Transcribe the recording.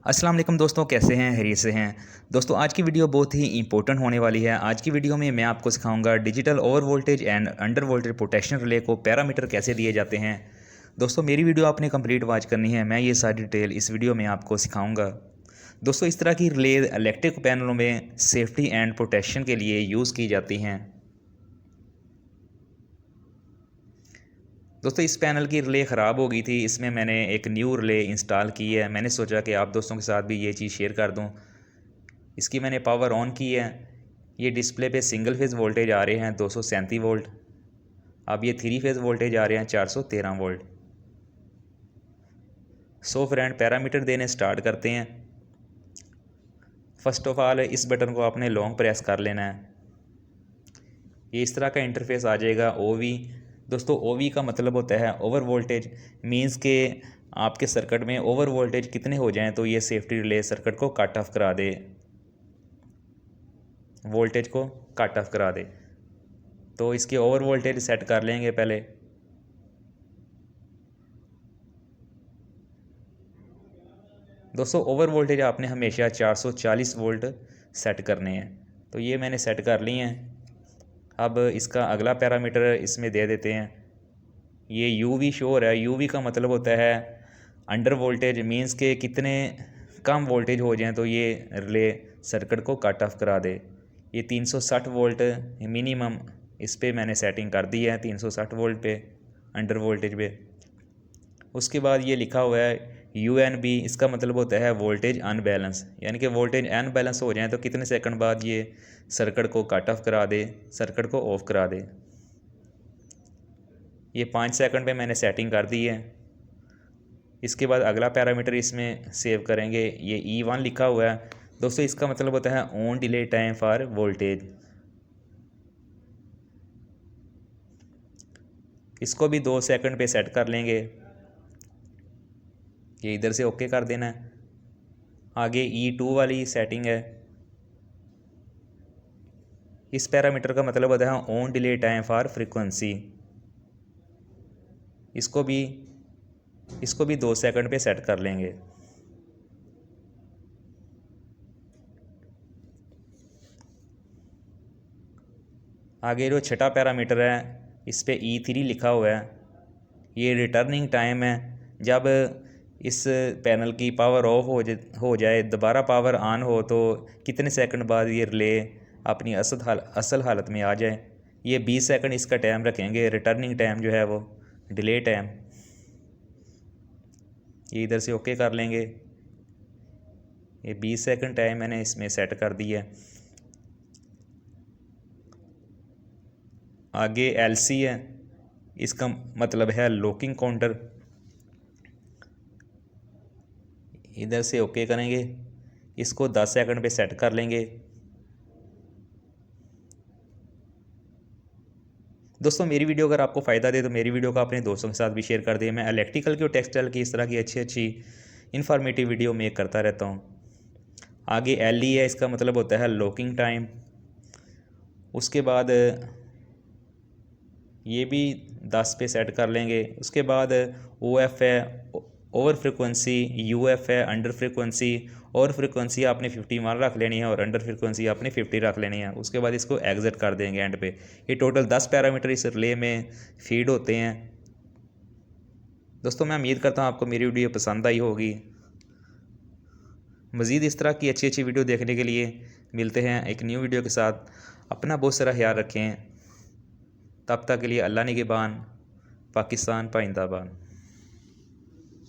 अस्सलाम वालेकुम दोस्तों, कैसे हैं? खैरियत से हैं? दोस्तों, आज की वीडियो बहुत ही इंपॉर्टेंट होने वाली है। आज की वीडियो में मैं आपको सिखाऊंगा digital over voltage and under voltage protection relay को पैरामीटर कैसे दिए जाते हैं। दोस्तों, मेरी वीडियो आपने कंप्लीट वॉच करनी है। मैं ये सारी डिटेल इस वीडियो में आपको सिखाऊंगा। दोस्तों, इस तरह की रिले इलेक्ट्रिक पैनलों में सेफ्टी एंड प्रोटेक्शन के लिए यूज़ की जाती हैं। दोस्तों, इस पैनल की रिले ख़राब हो गई थी। इसमें मैंने एक न्यू रिले इंस्टॉल की है। मैंने सोचा कि आप दोस्तों के साथ भी ये चीज़ शेयर कर दूं। इसकी मैंने पावर ऑन की है। ये डिस्प्ले पे सिंगल फेज़ वोल्टेज आ रहे हैं 237 वोल्ट। अब ये थ्री फेज़ वोल्टेज आ रहे हैं 413 वोल्ट। सो फ्रेंड, पैरामीटर देने स्टार्ट करते हैं। फर्स्ट ऑफ ऑल इस बटन को आपने लॉन्ग प्रेस कर लेना है। ये इस तरह का इंटरफेस आ जाएगा। ओवी दोस्तों, ओवी का मतलब होता है ओवर वोल्टेज। मींस के आपके सर्किट में ओवर वोल्टेज कितने हो जाएं तो ये सेफ्टी रिले सर्किट को कट ऑफ करा दे, वोल्टेज को कट ऑफ करा दे। तो इसके ओवर वोल्टेज सेट कर लेंगे पहले। दोस्तों, ओवर वोल्टेज आपने हमेशा 440 वोल्ट सेट करने हैं। तो ये मैंने सेट कर लिए हैं। अब इसका अगला पैरामीटर इसमें दे देते हैं। ये यूवी शो हो रहा है। यूवी का मतलब होता है अंडर वोल्टेज। मींस के कितने कम वोल्टेज हो जाएं तो ये रिले सर्किट को कट ऑफ करा दे। ये 360 वोल्ट मिनिमम इस पे मैंने सेटिंग कर दी है, 360 वोल्ट पे अंडर वोल्टेज पे। उसके बाद ये लिखा हुआ है UNB। इसका मतलब होता है वोल्टेज अनबैलेंस, यानी कि वोल्टेज अनबैलेंस हो जाए तो कितने सेकंड बाद ये सर्किट को कट ऑफ करा दे, सर्किट को ऑफ करा दे। ये 5 सेकंड पे मैंने सेटिंग कर दी है। इसके बाद अगला पैरामीटर इसमें सेव करेंगे। ये E1 लिखा हुआ है। दोस्तों, इसका मतलब होता है on delay time for voltage. इसको भी 2 सेकंड पे सेट कर लेंगे। ये इधर से ओके कर देना है। आगे E2 वाली सेटिंग है। इस पैरामीटर का मतलब होता है on delay time for frequency. इसको भी 2 सेकंड पे सेट कर लेंगे। आगे जो छठा पैरामीटर है इस पे E3 लिखा हुआ है। ये रिटर्निंग टाइम है। जब इस पैनल की पावर ऑफ हो जाए दोबारा पावर ऑन हो तो कितने सेकंड बाद ये रिले अपनी असल हालत में आ जाए। ये 20 सेकंड इसका टाइम रखेंगे। रिटर्निंग टाइम जो है वो डिले टाइम। ये इधर से ओके कर लेंगे। ये 20 सेकंड टाइम मैंने इसमें सेट कर दिया है। आगे LC है। इसका मतलब है लॉकिंग काउंटर। इधर से ओके करेंगे। इसको 10 सेकंड पे सेट कर लेंगे। दोस्तों, मेरी वीडियो अगर आपको फ़ायदा दे तो मेरी वीडियो को अपने दोस्तों के साथ भी शेयर कर दें। मैं इलेक्ट्रिकल की और टेक्सटाइल की इस तरह की अच्छी अच्छी इन्फॉर्मेटिव वीडियो मेक करता रहता हूँ। आगे LE है। इसका मतलब होता है लॉकिंग टाइम। उसके बाद ये भी 10 पे सेट कर लेंगे। उसके बाद OF है, ओवर फ्रिक्वेंसी। UF है, अंडर फ्रिक्वेंसी। ओवर फ्रिक्वेंसी आपने 51 रख लेनी है और अंडर फ्रिक्वेंसी आपने 50 रख लेनी है। उसके बाद इसको एग्जिट कर देंगे एंड पे। ये टोटल 10 पैरामीटर इस रिले में फीड होते हैं। दोस्तों, मैं उम्मीद करता हूँ आपको मेरी वीडियो पसंद आई होगी। मज़ीद इस तरह की अच्छी अच्छी वीडियो देखने के लिए मिलते हैं एक न्यू वीडियो के साथ। अपना बहुत सारा ख्याल रखें। तब तक के लिए अल्लाह निगहबान। पाकिस्तान पाइंदाबाद।